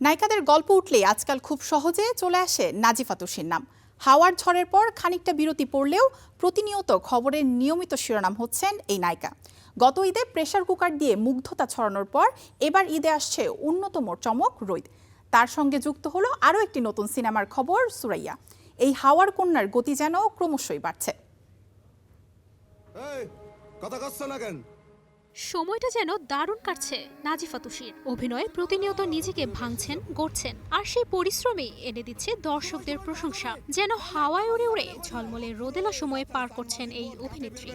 নায়িকাদের গল্প উঠলেই আজকাল খুব সহজে চলে আসে নাজিফা তুষির নাম। হাওয়ার ঝড়ের পর খানিকটা বিরতি পড়লেও প্রতিনিয়ত খবরের নিয়মিত শিরোনাম হচ্ছেন এই নায়িকা। গত ঈদে প্রেসার কুকার দিয়ে মুগ্ধতা ছড়ানোর পর এবার ঈদে আসছে অন্যতম চমক রোদ। তার সঙ্গে যুক্ত হলো আরও একটি নতুন সিনেমার খবর সুরাইয়া। এই হাওয়ার কন্যার গতি যেন ক্রমশই বাড়ছে। সময়টা যেন দারুণ কাটছে নাজিফা তুষির। অভিনয়ে প্রতিনিয়ত নিজেকে ভাঙছেন, গড়ছেন, আর সেই পরিশ্রমই এনে দিচ্ছে দর্শকদের প্রশংসা। যেন হাওয়ায় উড়ে উড়ে ঝলমলে রোদেলা সময়ে পার করছেন এই অভিনেত্রী।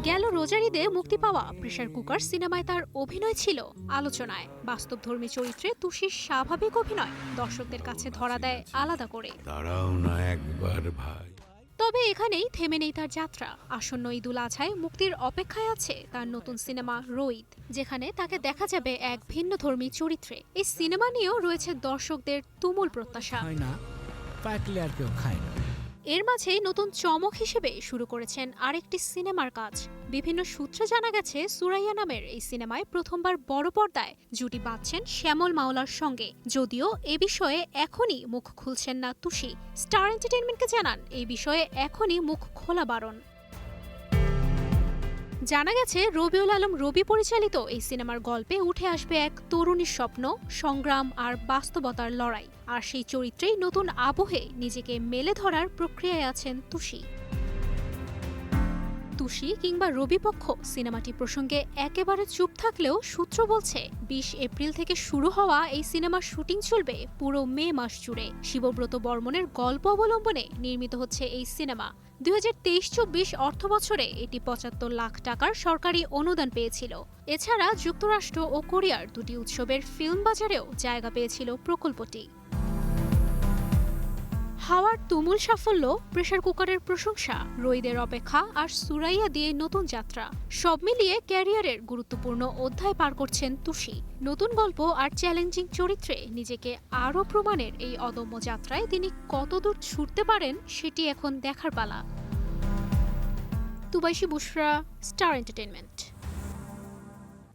গেল রোজার ঈদে মুক্তি পাওয়া প্রেসার কুকার সিনেমায় তার অভিনয় ছিল আলোচনায়। বাস্তবধর্মী চরিত্রে তুষির স্বাভাবিক অভিনয় দর্শকদের কাছে ধরা দেয় আলাদা করে। দাঁড়াও না একবার ভাই। তবে এখানেই থেমে নেই তার যাত্রা। আসন্ন ঈদুল আজহায় মুক্তির অপেক্ষায় আছে তার নতুন সিনেমা রোদ, যেখানে তাকে দেখা যাবে এক ভিন্নধর্মী চরিত্রে। এই সিনেমা নিয়েও রয়েছে দর্শকদের তুমুল প্রত্যাশা। এর মাঝেই নতুন চমক হিসেবে শুরু করেছেন আরেকটি সিনেমার কাজ। বিভিন্ন সূত্রে জানা গেছে সুরাইয়া নামের এই সিনেমায় প্রথমবার বড় পর্দায় জুটি বাঁধছেন শ্যামল মাওলার সঙ্গে। যদিও এ বিষয়ে এখনই মুখ খুলছেন না তুষি। স্টার এন্টারটেইনমেন্টকে জানান এই বিষয়ে এখনই মুখ খোলা বারণ। জানা গেছে রবিউল আলম রবি পরিচালিত এই সিনেমার গল্পে উঠে আসবে এক তরুণীর স্বপ্ন, সংগ্রাম আর বাস্তবতার লড়াই। আর সেই চরিত্রেই নতুন আবহে নিজেকে মেলে ধরার প্রক্রিয়ায় আছেন তুষি। তুষি কিংবা রবিপক্ষ সিনেমাটি প্রসঙ্গে একেবারে চুপ থাকলেও সূত্র বলছে ২০ এপ্রিল থেকে শুরু হওয়া এই সিনেমার শুটিং চলবে পুরো মে মাস জুড়ে। শিবব্রত বর্মনের গল্প অবলম্বনে নির্মিত হচ্ছে এই সিনেমা। ২০২৩-২৪ অর্থবছরে এটি ৭৫ লাখ টাকার সরকারি অনুদান পেয়েছিল। এছাড়া যুক্তরাষ্ট্র ও কোরিয়ার দুটি উৎসবের ফিল্ম বাজারেও জায়গা পেয়েছিল প্রকল্পটি। হাওয়ার তুমুল সাফল্য, প্রেসার কুকারের প্রশংসা, রোদের অপেক্ষা আর সুরাইয়া দিয়ে নতুন যাত্রা, সব মিলিয়ে ক্যারিয়ারের গুরুত্বপূর্ণ অধ্যায় পার করছেন তুষি। নতুন গল্প আর চ্যালেঞ্জিং চরিত্রে নিজেকে আরও প্রমাণের এই অদম্য যাত্রায় তিনি কতদূর ছুটতে পারেন সেটি এখন দেখার পালা। তুবাইশি বুশরা, স্টার এন্টারটেইনমেন্ট।